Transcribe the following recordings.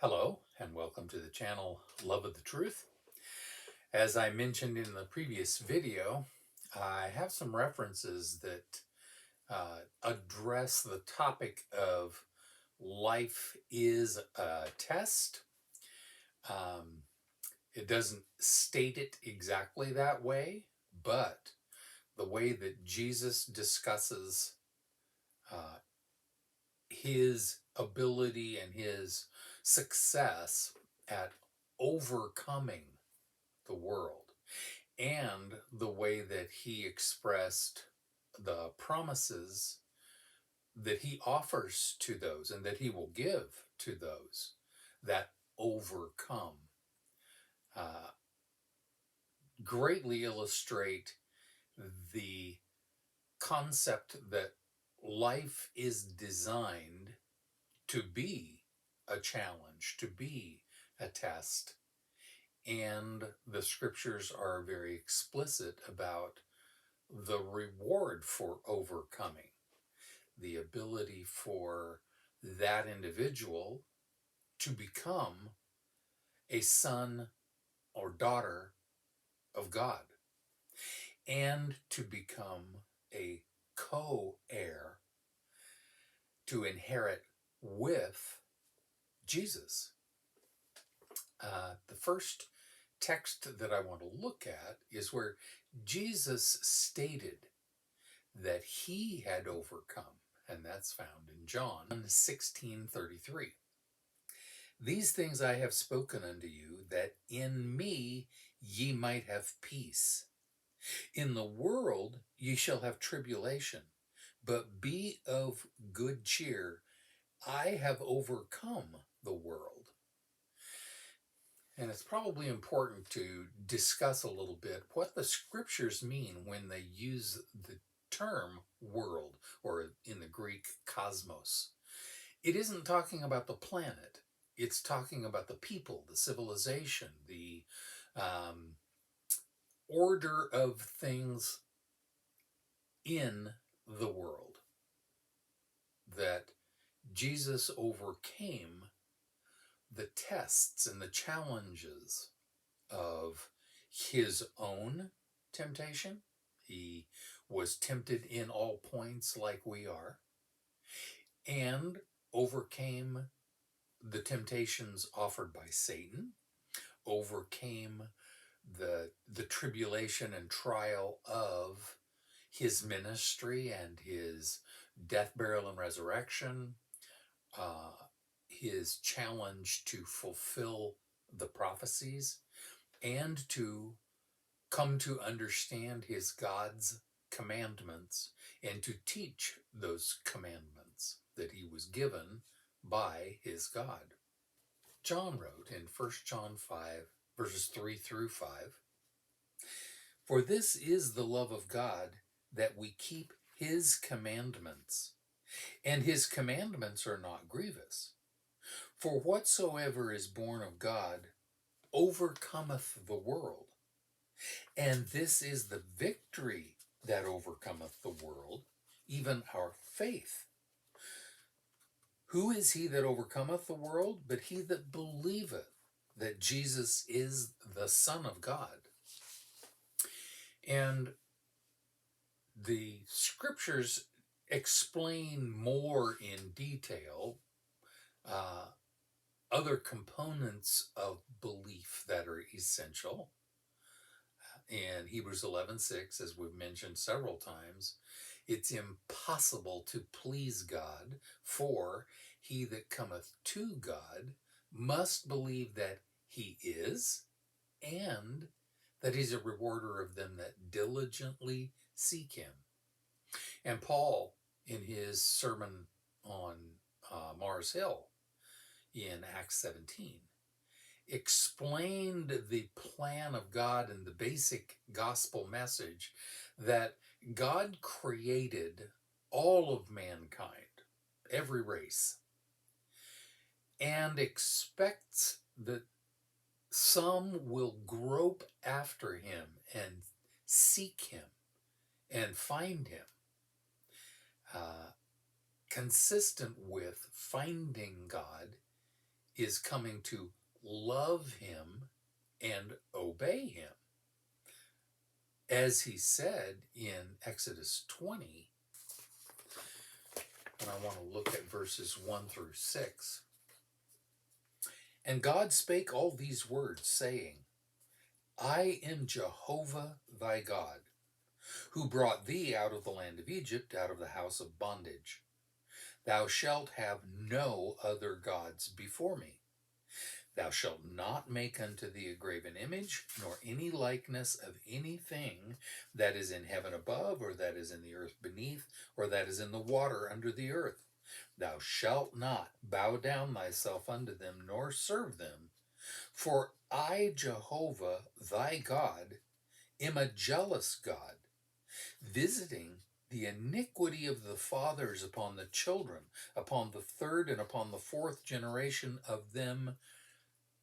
Hello, and welcome to the channel Love of the Truth. As I mentioned in the previous video, I have some references that address the topic of life is a test. Um, it doesn't state it exactly that way, but the way that Jesus discusses uh, his ability and his success at overcoming the world, and the way that he expressed the promises that he offers to those and that he will give to those that overcome, uh, greatly illustrate the concept that life is designed to be a challenge, to be a test. And the scriptures are very explicit about the reward for overcoming, the ability for that individual to become a son or daughter of God and to become a co-heir, to inherit with Jesus. The first text that I want to look at is where Jesus stated that he had overcome, and that's found in John 16:33. These things I have spoken unto you, that in me ye might have peace. In the world ye shall have tribulation, but be of good cheer. I have overcome the world. And it's probably important to discuss a little bit what the scriptures mean when they use the term world, or in the Greek, cosmos. It isn't talking about the planet. It's talking about the people, the civilization, the order of things in the world that Jesus overcame the tests and the challenges of his own temptation. He was tempted in all points like we are, and overcame the temptations offered by Satan, overcame the tribulation and trial of his ministry and his death, burial, and resurrection, uh, his challenge to fulfill the prophecies and to come to understand his God's commandments and to teach those commandments that he was given by his God. John wrote in 1 John 5, verses 3 through 5, "For this is the love of God, that we keep his commandments, and his commandments are not grievous. For whatsoever is born of God overcometh the world. And this is the victory that overcometh the world, even our faith. Who is he that overcometh the world? But he that believeth that Jesus is the Son of God." And the scriptures explain more in detail other components of belief that are essential. In Hebrews 11:6, as we've mentioned several times, it's impossible to please God, for he that cometh to God must believe that he is, and that he's a rewarder of them that diligently seek him. And Paul, in his sermon on Mars Hill in Acts 17, explained the plan of God and the basic gospel message that God created all of mankind, every race, and expects that some will grope after him and seek him and find him, consistent with finding God is coming to love him and obey him. As he said in Exodus 20, and I want to look at verses 1 through 6. And God spake all these words, saying, I am Jehovah thy God, who brought thee out of the land of Egypt, out of the house of bondage. Thou shalt have no other gods before me. Thou shalt not make unto thee a graven image, nor any likeness of anything that is in heaven above, or that is in the earth beneath, or that is in the water under the earth. Thou shalt not bow down thyself unto them, nor serve them. For I, Jehovah, thy God, am a jealous God, visiting the iniquity of the fathers upon the children, upon the third and upon the fourth generation of them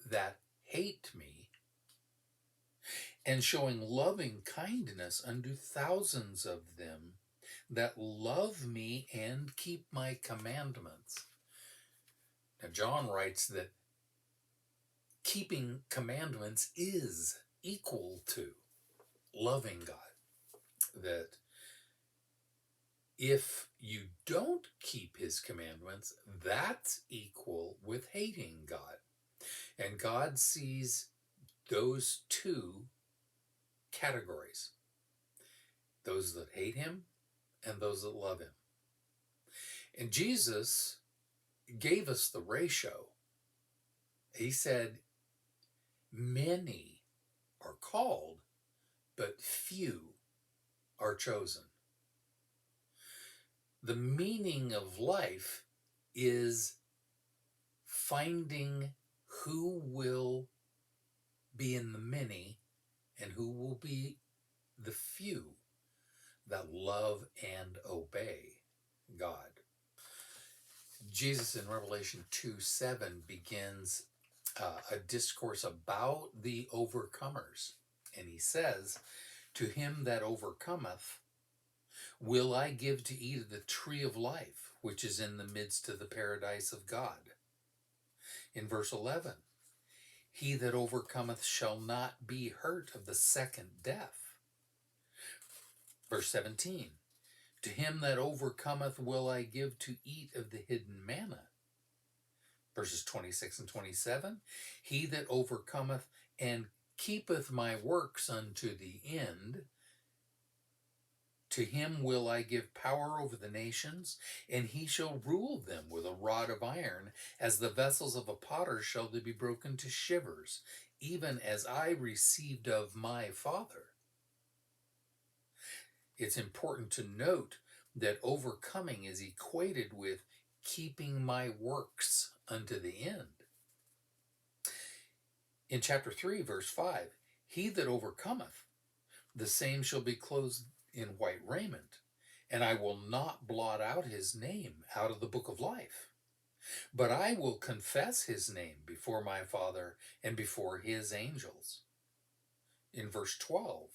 that hate me, and showing loving kindness unto thousands of them that love me and keep my commandments. Now, John writes that keeping commandments is equal to loving God. That if you don't keep his commandments, that's equal with hating God. And God sees those two categories: those that hate him and those that love him. And Jesus gave us the ratio. He said, many are called, but few are chosen. The meaning of life is finding who will be in the many and who will be the few that love and obey God. Jesus in Revelation 2:7 begins a discourse about the overcomers. And he says, to him that overcometh will I give to eat of the tree of life, which is in the midst of the paradise of God. In verse 11, he that overcometh shall not be hurt of the second death. Verse 17, to him that overcometh will I give to eat of the hidden manna. Verses 26 and 27, he that overcometh and keepeth my works unto the end, to him will I give power over the nations, and he shall rule them with a rod of iron, as the vessels of a potter shall they be broken to shivers, even as I received of my Father. It's important to note that overcoming is equated with keeping my works unto the end. In chapter 3, verse 5, he that overcometh, the same shall be clothed in white raiment, and I will not blot out his name out of the book of life, but I will confess his name before my Father and before his angels. In verse 12,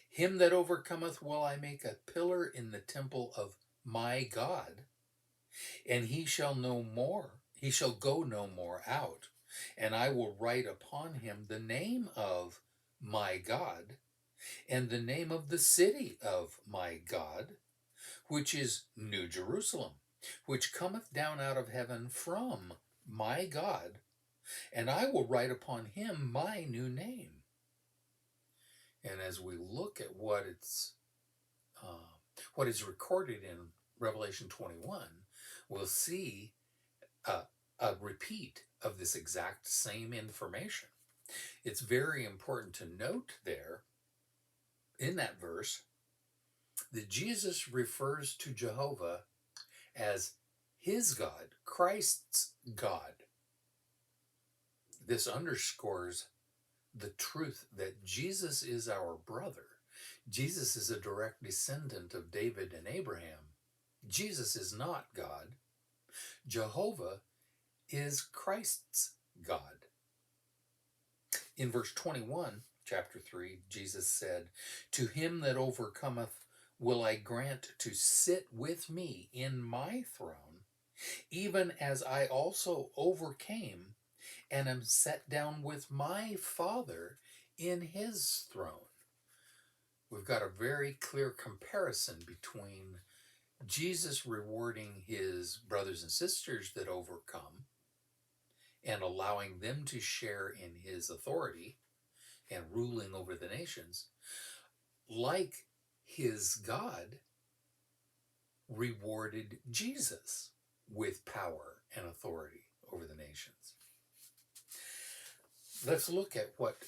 him that overcometh will I make a pillar in the temple of my God, and he shall go no more out, and I will write upon him the name of my God, and the name of the city of my God, which is New Jerusalem, which cometh down out of heaven from my God, and I will write upon him my new name. And as we look at what is recorded in Revelation 21, we'll see a repeat of this exact same information. It's very important to note there in that verse that Jesus refers to Jehovah as his God, Christ's God. This underscores the truth that Jesus is our brother. Jesus is a direct descendant of David and Abraham. Jesus is not God. Jehovah is Christ's God. In verse 21, chapter 3, Jesus said, to him that overcometh will I grant to sit with me in my throne, even as I also overcame and am set down with my Father in his throne. We've got a very clear comparison between Jesus rewarding his brothers and sisters that overcome and allowing them to share in his authority and ruling over the nations, like his God rewarded Jesus with power and authority over the nations. Let's look at what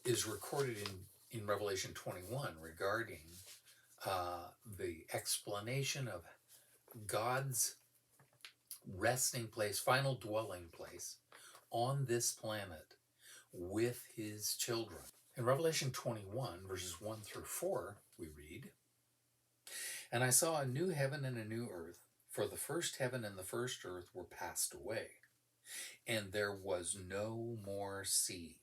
is recorded in Revelation 21 regarding the explanation of God's resting place, final dwelling place on this planet with his children. In Revelation 21, verses 1 through 4, we read, "And I saw a new heaven and a new earth, for the first heaven and the first earth were passed away, and there was no more sea.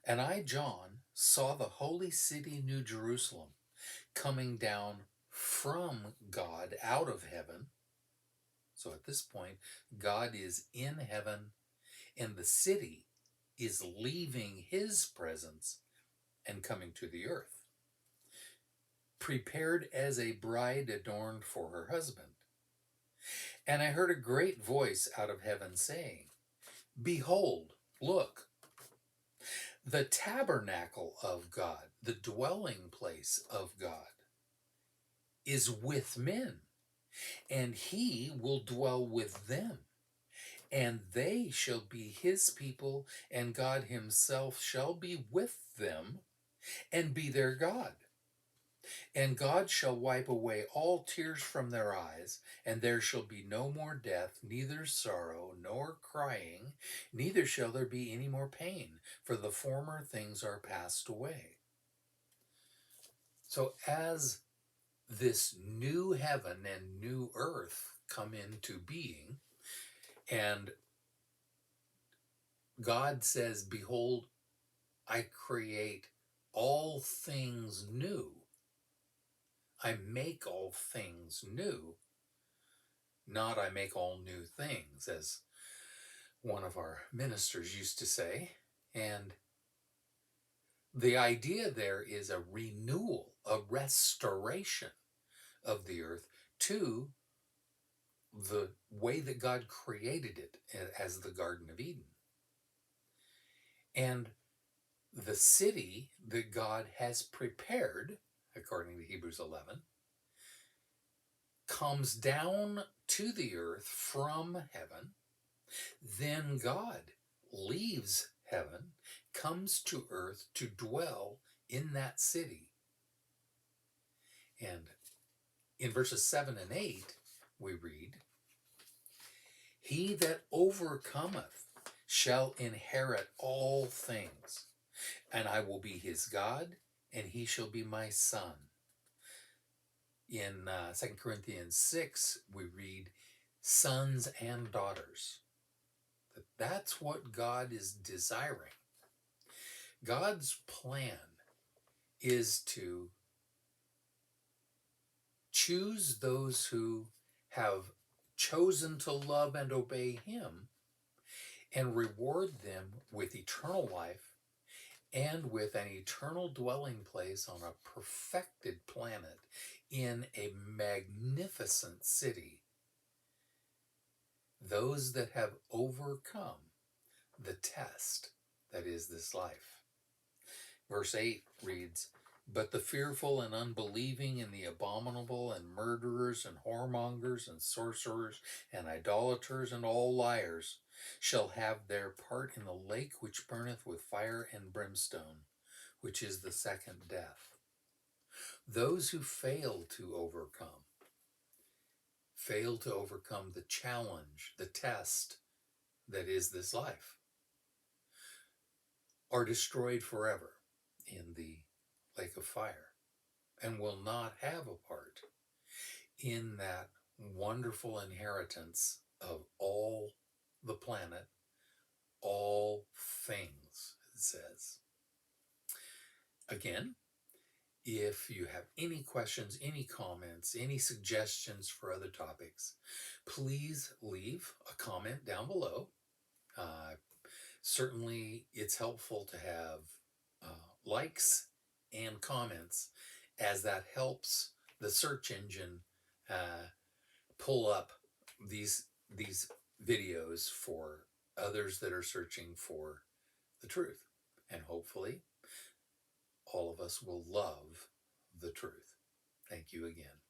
And I, John, saw the holy city, New Jerusalem, coming down from God out of heaven." So at this point, God is in heaven, and the city is leaving his presence and coming to the earth, prepared as a bride adorned for her husband. And I heard a great voice out of heaven saying, "Behold, look, the tabernacle of God, the dwelling place of God, is with men, and he will dwell with them. And they shall be his people, and God himself shall be with them and be their God. And God shall wipe away all tears from their eyes, and there shall be no more death, neither sorrow, nor crying, neither shall there be any more pain, for the former things are passed away." So as this new heaven and new earth come into being, and God says, "Behold, I create all things new. I make all things new, not I make all new things," as one of our ministers used to say. And the idea there is a renewal, a restoration of the earth to the way that God created it as the Garden of Eden. And the city that God has prepared, according to Hebrews 11, comes down to the earth from heaven. Then God leaves heaven, comes to earth to dwell in that city. And in verses 7 and 8, we read, "He that overcometh shall inherit all things, and I will be his God, and he shall be my son." In 2 Corinthians 6, we read, "Sons and daughters." That's what God is desiring. God's plan is to choose those who have chosen to love and obey him and reward them with eternal life and with an eternal dwelling place on a perfected planet in a magnificent city. Those that have overcome the test that is this life. Verse 8 reads, "But the fearful and unbelieving and the abominable and murderers and whoremongers and sorcerers and idolaters and all liars shall have their part in the lake which burneth with fire and brimstone, which is the second death." Those who fail to overcome the challenge, the test that is this life, are destroyed forever in the lake of fire and will not have a part in that wonderful inheritance of all the planet, all things, it says. Again, If you have any questions, any comments, any suggestions for other topics, please leave a comment down below. Certainly, it's helpful to have likes and comments, as that helps the search engine pull up these videos for others that are searching for the truth. And hopefully, all of us will love the truth. Thank you again.